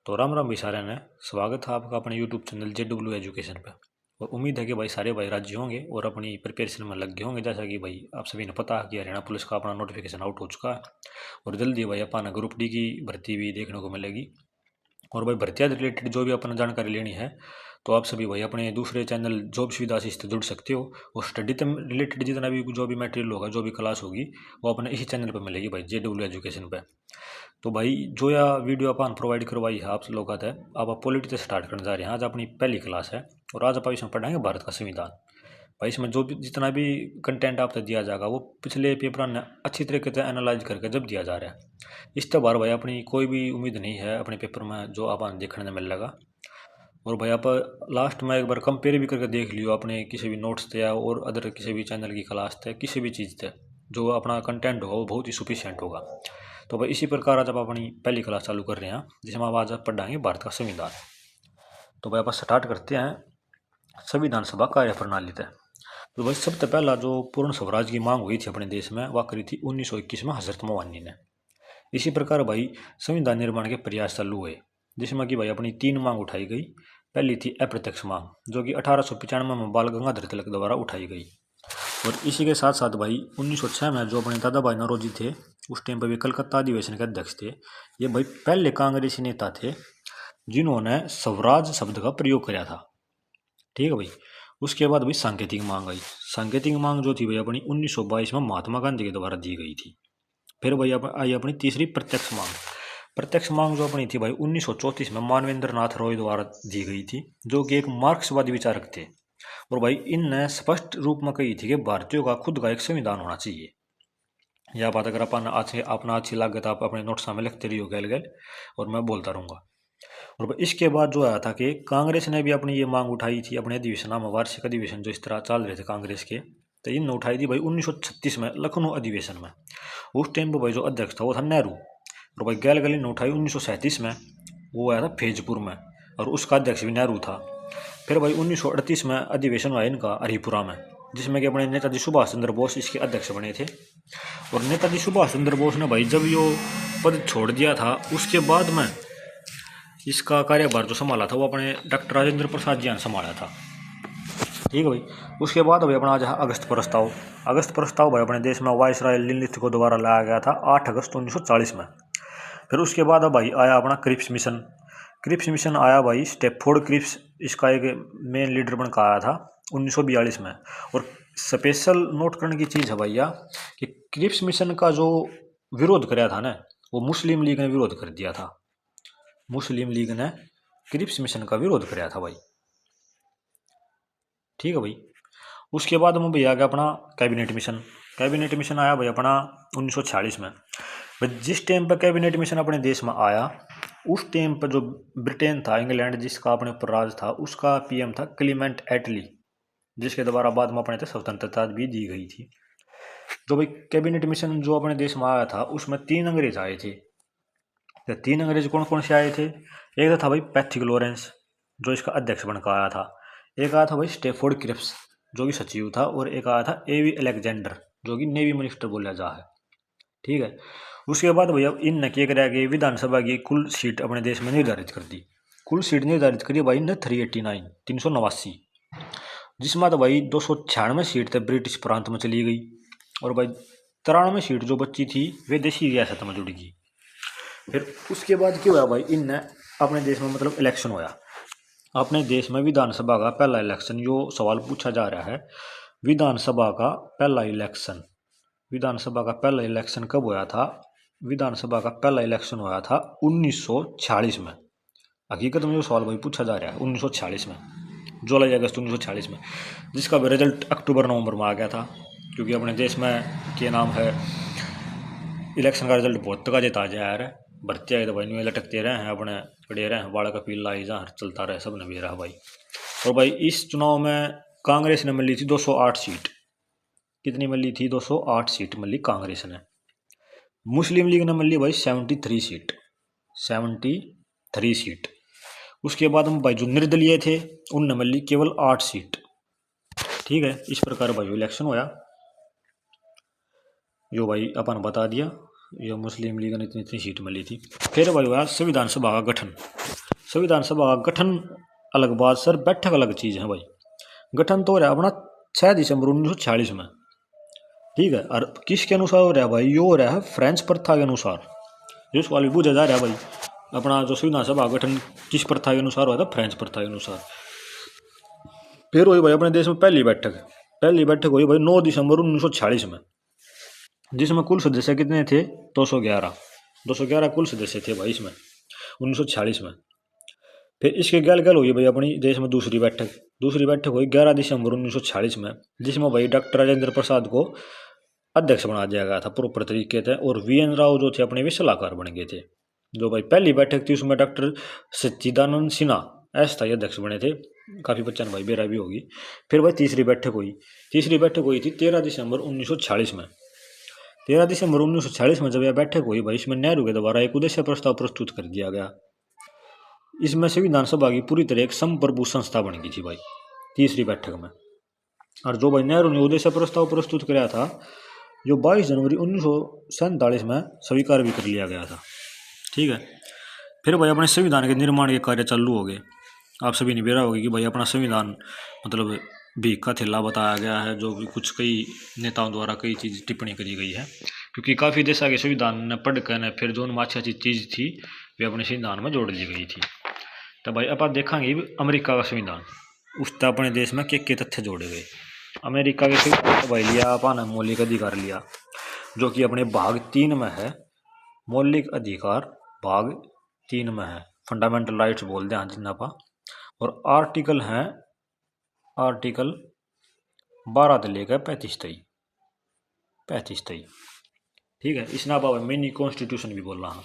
तो राम राम भाई सारे ने स्वागत है आपका अपने यूट्यूब चैनल JW एजुकेशन पे। और उम्मीद है कि भाई सारे भाई राजी होंगे और अपनी प्रिपरेशन में लग गए होंगे। जैसा कि भाई आप सभी ने पता है कि हरियाणा पुलिस का अपना नोटिफिकेशन आउट हो चुका है और जल्दी भाई अपना ग्रुप डी की भर्ती भी देखने को मिलेगी। और भाई भर्तियाँ रिलेटेड जो भी अपना जानकारी लेनी है तो आप सभी भाई अपने दूसरे चैनल जॉब सुविधा से इससे जुड़ सकते हो। और स्टडी से रिलेटेड जितना भी जो भी मटेरियल होगा, जो भी क्लास होगी, वो अपने इसी चैनल पर मिलेगी भाई, JW एजुकेशन पे। तो भाई जो या वीडियो अपन प्रोवाइड करवाई है आप लोगों का, आप पॉलिटी से स्टार्ट करने जा रहे हैं। आज अपनी पहली क्लास है और आज आप इसमें पढ़ाएंगे भारत का संविधान। भाई इसमें जो भी जितना भी कंटेंट आपको दिया जाएगा वो पिछले पेपर ने अच्छी तरीके से एनालाइज करके जब दिया जा रहा है। इस बार भाई अपनी कोई भी उम्मीद नहीं है अपने पेपर में जो आप देखने में मिलेगा। और भाई आप लास्ट में एक बार कंपेयर भी करके देख लियो अपने किसी भी नोट्स थे और अदर किसी भी चैनल की क्लास थे, किसी भी चीज़ थे, जो अपना कंटेंट होगा वो बहुत ही सुफिशियंट होगा। तो भाई इसी प्रकार आज आप अपनी पहली क्लास चालू कर रहे हैं जिसमें हम आज पढ़ाएंगे भारत का संविधान। तो भाई आप स्टार्ट करते हैं संविधान सभा कार्य प्रणाली से। तो भाई सबसे पहला जो पूर्ण स्वराज की मांग हुई थी अपने देश में वह करी थी 1921 में हजरत मोहम्मद ने। इसी प्रकार भाई संविधान निर्माण के प्रयास चालू हुए जिसमें कि भाई अपनी 3 मांग उठाई गई। पहली थी अप्रत्यक्ष मांग जो कि 1895 में बाल गंगाधर तिलक द्वारा उठाई गई। और इसी के साथ साथ भाई 1906 में जो अपने दादा भाई नौरोजी थे उस टाइम पर भी कलकत्ता अधिवेशन के अध्यक्ष थे। ये भाई पहले कांग्रेसी नेता थे जिन्होंने स्वराज शब्द का प्रयोग किया था। ठीक है भाई। उसके बाद भाई सांकेतिक मांग आई। सांकेतिक मांग जो थी भाई अपनी 1922 में महात्मा गांधी के द्वारा दी गई थी। फिर भाई आई अपनी तीसरी प्रत्यक्ष मांग। प्रत्यक्ष मांग जो अपनी थी भाई 1934 में मानवेंद्र नाथ रॉय द्वारा दी गई थी जो कि एक मार्क्सवादी विचारक थे। और भाई इनने स्पष्ट रूप में कही थी कि भारतीयों का खुद का एक संविधान होना चाहिए। यह बात अगर अपना अच्छी लगे तो आप अपने नोट्स में लिखते रहिए गैल गैल और मैं बोलता रहूँगा। और भाई इसके बाद जो आया था कि कांग्रेस ने भी अपनी ये मांग उठाई थी अपने अधिवेशन में, वार्षिक अधिवेशन जो इस तरह चल रहे थे कांग्रेस के। तो इनने उठाई थी भाई 1936 में लखनऊ अधिवेशन में। उस टाइम पर भाई जो अध्यक्ष था वो था नेहरू। और भाई गैल गैली ने उठाई 1937 में, वो आया था फैजपुर में और उसका अध्यक्ष भी नेहरू था। फिर भाई 1938 में अधिवेशन हुआ इनका हरिपुरा में जिसमें कि अपने नेताजी सुभाष चंद्र बोस इसके अध्यक्ष बने थे। और नेताजी सुभाष चंद्र बोस ने भाई जब यो पद छोड़ दिया था उसके बाद में इसका कार्यभार जो संभाला था वो अपने डॉक्टर राजेंद्र प्रसाद जी ने संभाला था। ठीक है भाई। उसके बाद भाई अपना आज अगस्त प्रस्ताव। अगस्त प्रस्ताव भाई अपने देश में वायसराय लिनलिथ को द्वारा लाया गया था 8 अगस्त 1940 में। फिर उसके बाद अब भाई आया अपना क्रिप्स मिशन। क्रिप्स मिशन आया भाई स्टेपफोर्ड क्रिप्स इसका एक मेन लीडर बन कर आया था 1942 में। और स्पेशल नोट करने की चीज़ है भैया कि क्रिप्स मिशन का जो विरोध कराया था ना वो मुस्लिम लीग ने विरोध कर दिया था। मुस्लिम लीग ने क्रिप्स मिशन का विरोध कराया था भाई। ठीक है भाई। उसके बाद में भाई आ गया अपना कैबिनेट मिशन। कैबिनेट मिशन आया भाई अपना 1946 में। भाई जिस टाइम पर कैबिनेट मिशन अपने देश में आया उस टाइम पर जो ब्रिटेन था, इंग्लैंड जिसका अपने ऊपर राज था, उसका PM था क्लीमेंट एटली जिसके द्वारा बाद में अपने स्वतंत्रता भी दी गई थी। जो भाई कैबिनेट मिशन जो अपने देश में आया था उसमें 3 अंग्रेज आए थे। तो 3 अंग्रेज कौन कौन से आए थे? एक था भाई पैथिक लॉरेंस जो इसका अध्यक्ष बनकर आया था। एक आया था भाई स्टेफोर्ड क्रिप्स जो कि सचिव था। और एक आया था AV अलेक्जेंडर जो कि नेवी मिनिस्टर बोला जा है। ठीक है। उसके बाद भैया इन क्या कराया कि विधानसभा की कुल सीट अपने देश में निर्धारित कर दी। कुल सीट निर्धारित करी भाई ने 389 जिसमें तो भाई 296 सीट तक ब्रिटिश प्रांत में चली गई। और भाई 93 सीट जो बची थी वे देशी रियासत में जुड़ गई। फिर उसके बाद क्या हुआ भाई इनने अपने देश में मतलब इलेक्शन होया। अपने देश में विधानसभा का पहला इलेक्शन, जो सवाल पूछा जा रहा है विधानसभा का पहला इलेक्शन, विधानसभा का पहला इलेक्शन कब हुआ था? विधानसभा का पहला इलेक्शन हुआ था 1946 में। हकीकत में जो सवाल भाई पूछा जा रहा है 1946 में, जुलाई अगस्त 1946 में, जिसका भी रिजल्ट अक्टूबर नवंबर में आ गया था। क्योंकि अपने देश में क्या नाम है इलेक्शन का रिजल्ट बहुत तक ताजा आया है। भर्ती आए तो भाई लटकते रहे हैं अपने पड़े रहे हैं बाड़ा का पीला जहाँ चलता रहे सब ने भी रहा भाई। और भाई इस चुनाव में कांग्रेस ने मिली थी 208 सीट। कितनी मिली थी? 208 सीट मिली कांग्रेस ने। मुस्लिम लीग ने मिली भाई 73 सीट, 73 सीट। उसके बाद हम भाई जो निर्दलीय थे उनने मिली केवल 8 सीट। ठीक है। इस प्रकार भाई इलेक्शन होया जो भाई अपन बता दिया। ये मुस्लिम लीग ने इतनी इतनी सीट मिली थी। फिर भाई हुआ संविधान सभा का गठन। संविधान सभा का गठन अलग बात सर, बैठक अलग चीज है भाई। गठन तो हो रहा अपना 6 दिसंबर 1946 में, ठीक है। और किसके अनुसार हो रहा है भाई, यो हो रहा है फ्रेंच प्रथा के अनुसार। जो सवाल भी पूछा जा रहा है भाई, अपना जो संविधान सभा गठन किस प्रथा के अनुसार हुआ था, फ्रेंच प्रथा के अनुसार। फिर हुई भाई अपने देश में पहली बैठक हुई भाई 9 दिसंबर 1946 में, जिसमें कुल सदस्य कितने थे, 211 कुल सदस्य थे भाई इसमें 1946 में। फिर इसके गैल गैल हुई भाई अपनी देश में दूसरी बैठक हुई 11 दिसंबर 1946 में, जिसमें भाई डॉक्टर राजेंद्र प्रसाद को अध्यक्ष बना दिया गया था प्रॉपर तरीके से, और वीएन राव जो थे अपने भी सलाहकार बन गए थे। जो भाई पहली बैठक थी उसमें डॉक्टर सच्चिदानंद सिन्हा अस्थायी अध्यक्ष बने थे, काफ़ी बच्चन भाई बेरा भी होगी। फिर भाई तीसरी बैठक हुई थी 13 दिसंबर 1946 में। 13 दिसंबर 1946 में जब यह बैठक हुई भाई, इसमें नेहरू के द्वारा एक उद्देश्य प्रस्ताव प्रस्तुत कर दिया गया। इसमें संविधान सभा की पूरी तरह एक संप्रभु संस्था बन गई थी भाई तीसरी बैठक में। और जो भाई नेहरू ने उद्देश्य प्रस्ताव प्रस्तुत कराया था, जो 22 जनवरी 1947 में स्वीकार भी कर लिया गया था, ठीक है। फिर भाई अपने संविधान के निर्माण के कार्य चालू हो गए। आप सभी ने बेरा होगी कि भाई अपना संविधान मतलब भीख का थैला बताया गया है, जो भी कुछ कई नेताओं द्वारा कई चीज़ टिप्पणी करी गई है, क्योंकि काफ़ी देशों के संविधान ने पढ़ कर न फिर जो उनमें अच्छी अच्छी चीज़ थी वे अपने संविधान में जोड़ ली गई थी। तो भाई अब आप देखेंगे अमेरिका का संविधान, उस तक अपने देश में के तथ्य जोड़े गए। अमेरिका के संविधान तो भाई लिया अपन मौलिक अधिकार लिया, जो कि अपने भाग 3 में है। मौलिक अधिकार भाग 3 में है, फंडामेंटल राइट्स बोलते हैं जिन्ना पा। और आर्टिकल हैं आर्टिकल 12 से लेकर 35 तक, ठीक है। इस ना भाई मिनी कॉन्स्टिट्यूशन भी बोल रहा हूँ।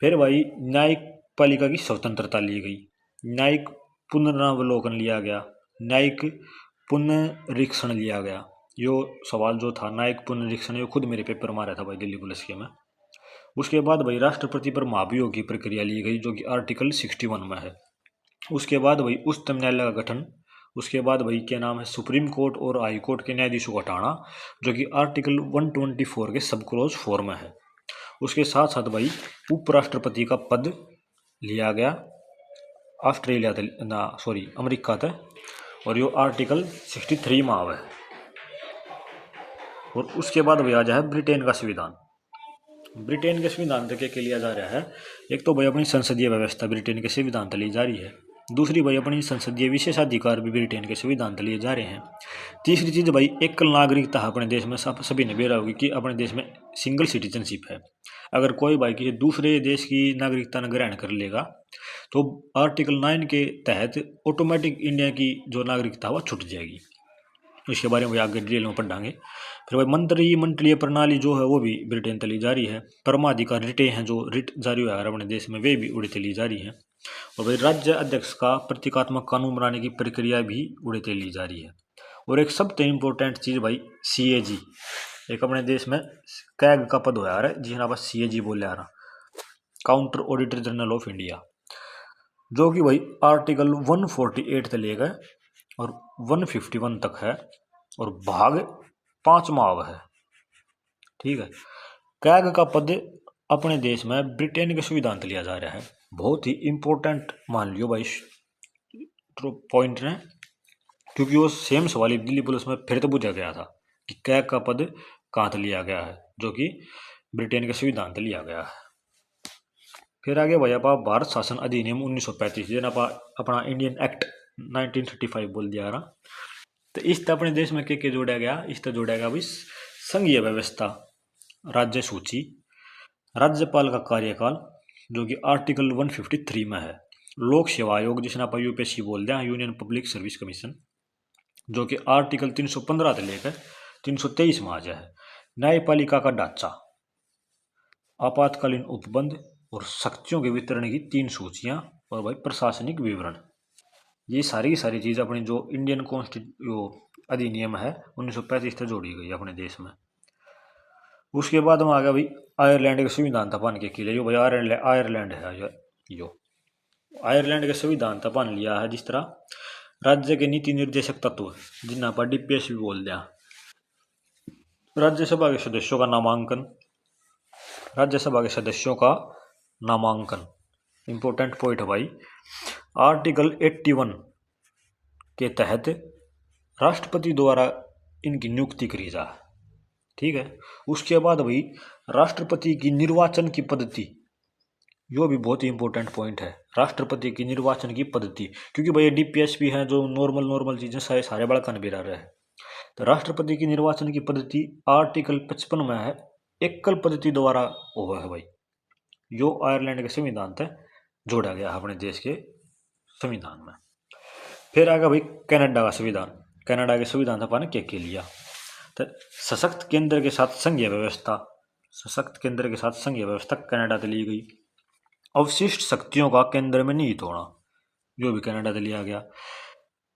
फिर भाई न्यायिक पालिका की स्वतंत्रता ली गई, न्यायिक पुनरावलोकन लिया गया, न्यायिक पुनरीक्षण लिया गया। यो सवाल जो था न्यायिक पुनरीक्षण, यो खुद मेरे पेपर में आ रहा था भाई दिल्ली पुलिस के में। उसके बाद भाई राष्ट्रपति पर महाभियोग की प्रक्रिया ली गई, जो कि आर्टिकल 61 में है। उसके बाद भाई उच्चतम न्यायालय का गठन। उसके बाद भाई क्या नाम है, सुप्रीम कोर्ट और हाई कोर्ट के न्यायाधीशों को हटाना, जो कि आर्टिकल 124 के सब क्लोज 4 में है। उसके साथ साथ भाई उपराष्ट्रपति का पद लिया गया अमेरिका था, और यो आर्टिकल 63 में आवे। और उसके बाद भाई आ जाए ब्रिटेन का संविधान। ब्रिटेन के संविधान तक के लिया जा रहा है, एक तो भाई अपनी संसदीय व्यवस्था ब्रिटेन के संविधान तक ली जा रही है, दूसरी भाई अपनी संसदीय विशेषाधिकार भी ब्रिटेन के संविधान तक लिए जा रहे हैं, तीसरी चीज़ भाई एकल नागरिकता अपने देश में सभी ने बेरा होगी कि अपने देश में सिंगल सिटीजनशिप है। अगर कोई भाई किसी दूसरे देश की नागरिकता न ग्रहण कर लेगा तो आर्टिकल 9 के तहत ऑटोमेटिक इंडिया की जो नागरिकता वह छूट जाएगी। इसके बारे में आगे डिटेल में पढ़ाएंगे। फिर भाई मंत्रिमंडलीय प्रणाली जो है वो भी ब्रिटेन तली जारी है। परमाधिकार रिटें हैं जो रिट जारी हुआ है अपने देश में, वे भी उड़े तली जारी है। और भाई राज्य अध्यक्ष का प्रतीकात्मक कानून बनाने की प्रक्रिया भी उड़े तली जारी है। और एक सबसे इम्पोर्टेंट चीज़ भाई CAG, एक अपने देश में कैग का पद होया है जिसे आप CAG बोले आ रहा, counter auditor general of India, जो कि भाई आर्टिकल 148 से लेकर और 151 तक है, और भाग 5 में है, ठीक है। कैग का पद अपने देश में ब्रिटेन के संविधान लिया जा रहा है। बहुत ही इम्पोर्टेंट मान लियो भाई पॉइंट है, क्योंकि वो सेम सवाल दिल्ली पुलिस में फिर तो पूछा गया था कि कैग का पद कहाँ से लिया गया है, जो कि ब्रिटेन के संविधान से लिया गया है। फिर आगे भाई आप भारत शासन अधिनियम 1935 जिन्हें अपना इंडियन एक्ट 1935 बोल दिया रहा। तो इस तरह अपने देश में क्या जोड़ा गया, इस तरह जोड़ा गया भाई संघीय व्यवस्था, राज्य सूची, राज्यपाल का कार्यकाल जो कि आर्टिकल 153 में है, लोक सेवा आयोग जिसे आप UPSC बोलते हैं, यूनियन पब्लिक सर्विस कमीशन, जो कि आर्टिकल 315 से लेकर 323 में आ जाए है, न्यायपालिका का ढांचा, आपातकालीन उपबंध और शक्तियों के वितरण की 3 सूचियां, और भाई प्रशासनिक विवरण। ये सारी की सारी चीज़ अपने जो इंडियन अधिनियम है 1935 से जोड़ी गई अपने देश में। उसके बाद में आ गया भाई आयरलैंड के संविधान तपान के किले, जो भाई आयरलैंड है जो आयरलैंड के संविधान तपान लिया है, जिस तरह राज्य के नीति निर्देशक तत्व जिन्हें पर DPS भी बोल दिया, राज्यसभा के सदस्यों का नामांकन, इंपॉर्टेंट पॉइंट है भाई। आर्टिकल 81 के तहत राष्ट्रपति द्वारा इनकी नियुक्ति करी जा, ठीक है। उसके बाद भाई राष्ट्रपति की निर्वाचन की पद्धति, यो भी बहुत ही इंपॉर्टेंट पॉइंट है, राष्ट्रपति की निर्वाचन की पद्धति, क्योंकि भाई डीपीएस भी है जो नॉर्मल चीजें सारे बड़ा कन भी रह रहे हैं। तो राष्ट्रपति की निर्वाचन की पद्धति आर्टिकल 55 में है, एकल पद्धति द्वारा हुआ है भाई। यो आयरलैंड के संविधान तक जोड़ा गया है अपने देश के संविधान में। फिर आगे भाई कनाडा का संविधान। कनाडा के संविधान था पाने के लिया तो सशक्त केंद्र के साथ संघीय व्यवस्था, सशक्त केंद्र के साथ संघीय व्यवस्था कनाडा से ली गई। अवशिष्ट शक्तियों का केंद्र में निहित होना, जो भी कनाडा से लिया गया।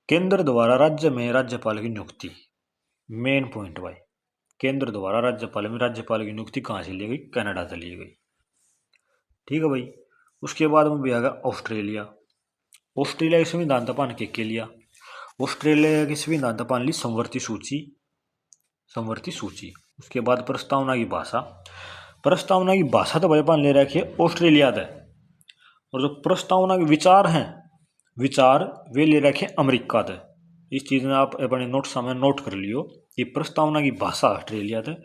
केंद्र द्वारा राज्य में राज्यपाल की नियुक्ति, मेन पॉइंट भाई, केंद्र द्वारा राज्यपाल में राज्यपाल की नियुक्ति कहाँ से ली गई? कनाडा से ली गई, ठीक है भाई। उसके बाद में भी आ गया ऑस्ट्रेलिया। ऑस्ट्रेलिया की संविधान तपान के लिया। ऑस्ट्रेलिया की संविधान तपान ली संवर्ती सूची, संवर्ती सूची। उसके बाद प्रस्तावना की भाषा, प्रस्तावना की भाषा तो भाई पान ले रखी है ऑस्ट्रेलिया से, और जो प्रस्तावना के विचार हैं, विचार वे ले रखे अमेरिका से। इस चीज में आप अपने नोट सामने नोट कर लियो कि प्रस्तावना की भाषा ऑस्ट्रेलिया से,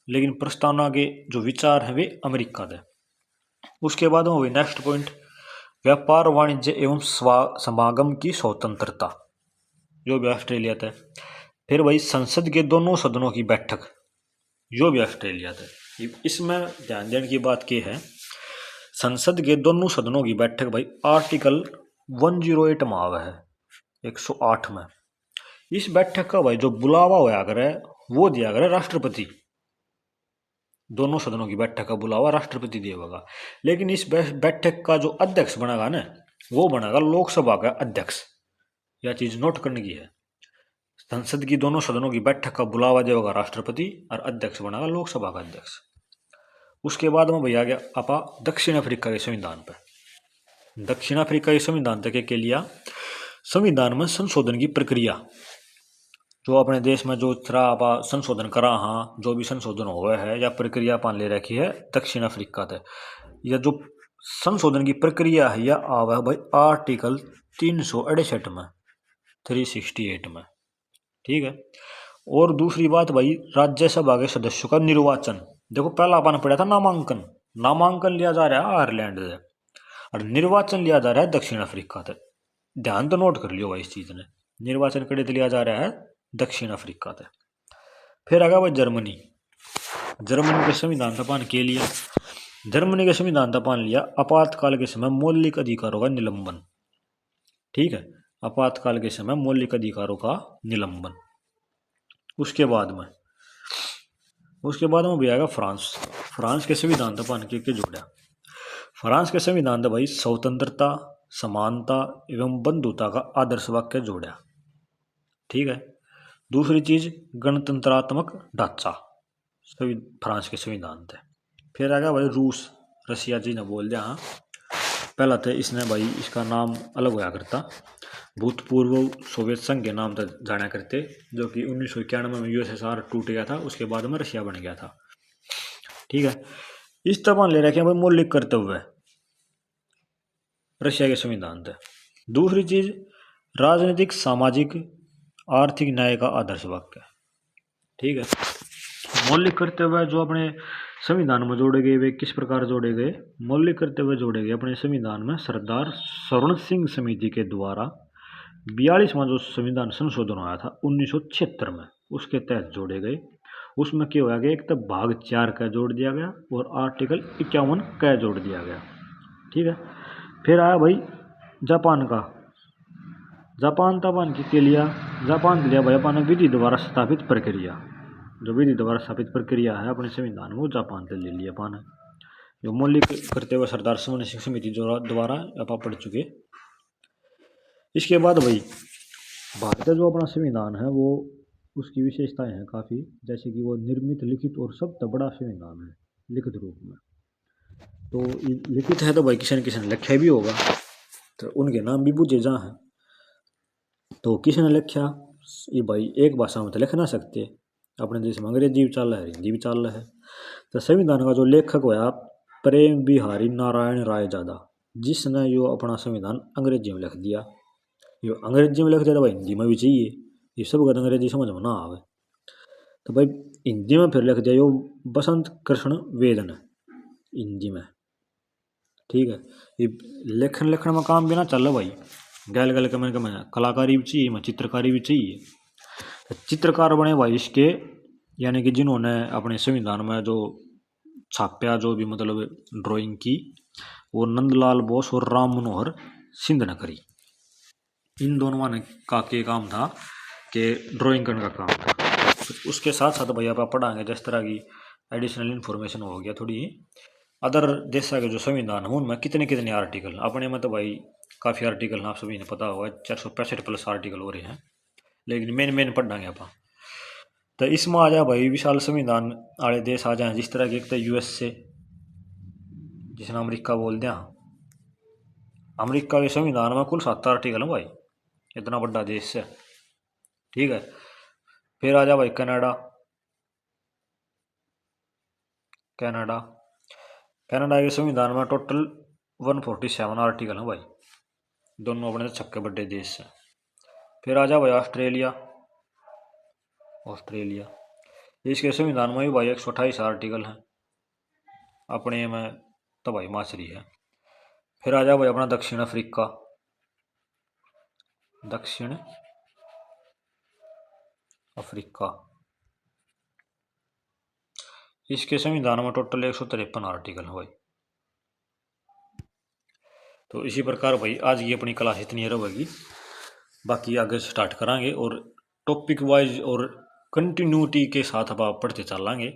लेकिन प्रस्तावना के जो विचार हैं वे अमेरिका से। उसके बाद में नेक्स्ट पॉइंट, व्यापार वाणिज्य एवं समागम की स्वतंत्रता, जो भी ऑस्ट्रेलिया थे। फिर वही संसद के दोनों सदनों की बैठक, जो भी ऑस्ट्रेलिया थे। इसमें ध्यान देने की बात क्या है, संसद के दोनों सदनों की बैठक भाई आर्टिकल 108 में आवा है, 108 में। इस बैठक का भाई जो बुलावा होया करे वो दिया करे राष्ट्रपति, दोनों सदनों की बैठक का बुलावा राष्ट्रपति देगा। लेकिन इस बैठक का जो अध्यक्ष बनेगा ना, वो बनेगा लोकसभा का अध्यक्ष। यह चीज नोट करने की है, संसद की दोनों सदनों की बैठक का बुलावा देगा राष्ट्रपति और अध्यक्ष बनेगा लोकसभा का अध्यक्ष। उसके बाद में भैया गया आपा दक्षिण अफ्रीका के संविधान पर। दक्षिण अफ्रीका के संविधान तक के लिया संविधान में संशोधन की प्रक्रिया, जो अपने देश में जो तरह आप संशोधन करा, हाँ जो भी संशोधन हुआ है या प्रक्रिया पान ले रखी है दक्षिण अफ्रीका तक, यह जो संशोधन की प्रक्रिया है यह आवा है भाई आर्टिकल 368 में, 368 में, ठीक है। और दूसरी बात भाई राज्यसभा के सदस्यों का निर्वाचन। देखो पहला अपन पढ़ा था नामांकन, नामांकन लिया जा रहा है आयरलैंड से और निर्वाचन लिया जा रहा है दक्षिण अफ्रीका से। ध्यान तो नोट कर लियो भाई इस चीज ने, निर्वाचन कड़े तो लिया जा रहा है दक्षिण अफ्रीका से। फिर आगा भाई जर्मनी। जर्मनी के संविधान तपान के लिया, जर्मनी के संविधान तपान लिया आपातकाल के समय मौलिक अधिकारों का निलंबन, ठीक है, आपातकाल के समय मौलिक अधिकारों का निलंबन। उसके बाद में भी आएगा फ्रांस। फ्रांस के संविधान तपान के जोड़ा, फ्रांस के संविधान तो भाई स्वतंत्रता, समानता एवं बंधुता का आदर्श वाक्य जोड़ा, ठीक है। दूसरी चीज गणतंत्रात्मक ढांचा फ्रांस के संविधान थे। फिर आएगा भाई रूस, रशिया जी ने बोल दिया, हाँ पहला तो इसने भाई इसका नाम अलग होया करता, भूतपूर्व सोवियत संघ के नाम तक जाना करते, जो कि 1991 में यूएसएसआर टूट गया था, उसके बाद में रशिया बन गया था, ठीक है। इस तरह ले रखे भाई मौलिक कर्तव्य रशिया के संविधान थे। दूसरी चीज राजनीतिक, सामाजिक, आर्थिक न्याय का आदर्श वाक्य, ठीक है। मौलिक कर्तव्य जो अपने संविधान में जोड़े गए वे किस प्रकार जोड़े गए? मौलिक कर्तव्य जोड़े गए अपने संविधान में सरदार स्वर्ण सिंह समिति के द्वारा 42वां जो संविधान संशोधन हुआ था 1976 में, उसके तहत जोड़े गए। उसमें क्या होया गया, एक तो भाग 4 का जोड़ दिया गया और आर्टिकल 51 का जोड़ दिया गया, ठीक है। फिर आया भाई जापान का, जापान तापान के लिया, जापान लिया भाई अपन विधि द्वारा स्थापित प्रक्रिया, जो विधि द्वारा स्थापित प्रक्रिया है अपने संविधान में वो जापान से ले लिया अपन, जो मौलिक करते हुए सरदार स्वर्ण सिंह समिति द्वारा आप पढ़ चुके। इसके बाद भाई भारत का जो अपना संविधान है वो उसकी विशेषताएं हैं काफ़ी, जैसे कि वो निर्मित, लिखित और सबसे बड़ा संविधान है लिखित रूप में। तो लिखित है तो भाई किसी न किसी ने लिखा भी होगा, तो उनके नाम भी पूछे जहाँ हैं, तो किसी ने लिखा ये भाई एक भाषा में तो लिख ना सकते, अपने देश में अंग्रेजी भी चल रहा है, हिंदी भी चल रहा है। तो संविधान का जो लेखक हुआ प्रेम बिहारी नारायण राय ज़्यादा, जिसने यो अपना संविधान अंग्रेजी में लिख दिया। यो अंग्रेजी में लिख दिया तो भाई हिंदी में भी चाहिए, ये सब अगर अंग्रेजी समझ में ना आवे तो भाई हिंदी में फिर लिख दिया यो बसंत कृष्ण वेद ने हिंदी में। ठीक है, ये लेखन लेखन में काम भी ना चल भाई, गैल गैल के मैंने कलाकारी भी चाहिए, मैं चित्रकारी भी चाहिए। चित्रकार बने भाई इसके, यानी कि जिन्होंने अपने संविधान में जो छाप्या जो भी मतलब ड्राइंग की, वो नंदलाल बोस और राम मनोहर सिंह ने करी। इन दोनों ने का के काम था कि ड्राइंग करने का काम था। तो उसके साथ साथ भैया आप पढ़ाएंगे जिस तरह की एडिशनल इन्फॉर्मेशन हो गया थोड़ी अदर देश के जो संविधान है उनमें कितने कितने आर्टिकल, अपने में तो भाई काफ़ी आर्टिकल आप सभी ने पता होगा 465 प्लस आर्टिकल हो रहे हैं, लेकिन मेन मेन पढ़ाएंगे आप। तो इसमें आ जाए भाई विशाल संविधान वाले देश आ जाए, जिस तरह के एक तो यूएसए जिसने अमेरिका बोल दिया, अमेरिका के संविधान में कुल 7 आर्टिकल है भाई, इतना बड़ा देश है। ठीक है, फिर आ जा भाई कनाडा। कनाडा कनाडा के संविधान में टोटल 147 आर्टिकल है भाई, दोनों अपने छक्के बड़े देश है। फिर आ जा भाई ऑस्ट्रेलिया। ऑस्ट्रेलिया इसके संविधान में भी भाई 128 आर्टिकल हैं, अपने में तो भाई माचरी है। फिर आ जा भाई अपना दक्षिण अफ्रीका। दक्षिण अफ्रीका इसके संविधान में टोटल 153 आर्टिकल है भाई। तो इसी प्रकार भाई आज की अपनी क्लास इतनी रहेगी, बाकी आगे स्टार्ट करांगे और टॉपिक वाइज और कंटिन्यूटी के साथ अब आप पढ़ते चलेंगे।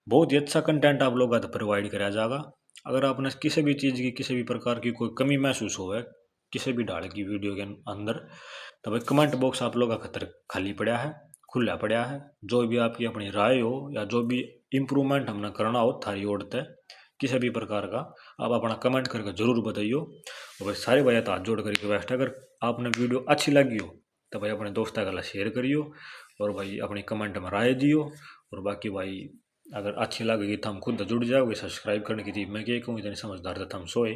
बहुत ही अच्छा कंटेंट आप लोगों का प्रोवाइड कराया जाएगा। अगर आपने किसी भी चीज़ की किसी भी प्रकार की कोई कमी महसूस हो है किसी भी ढाल की वीडियो के अंदर, तो भाई कमेंट बॉक्स आप लोगों का खतर खाली पड़ा है, खुला पड़ा है। जो भी आपकी अपनी राय हो या जो भी इम्प्रूवमेंट हमने करना हो थारी ओर तय किसी भी प्रकार का, आप अपना कमेंट करके जरूर बताइयो। और भाई सारे भाई हाथ जोड़ कर रिक्वेस्ट है, अगर आपने वीडियो अच्छी लगी हो तो भाई अपने दोस्तों के शेयर करियो और भाई अपनी कमेंट में राय दियो। और बाकी भाई अगर अच्छी लगेगी तो हम खुद जुड़ जाओगे, सब्सक्राइब करने की थी मैं क्या कहूँ, इतने समझदार था हम सोए।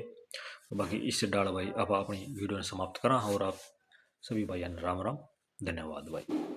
तो बाकी इससे डाल भाई अब अपनी वीडियो समाप्त करा और आप सभी भाई राम राम, धन्यवाद भाई।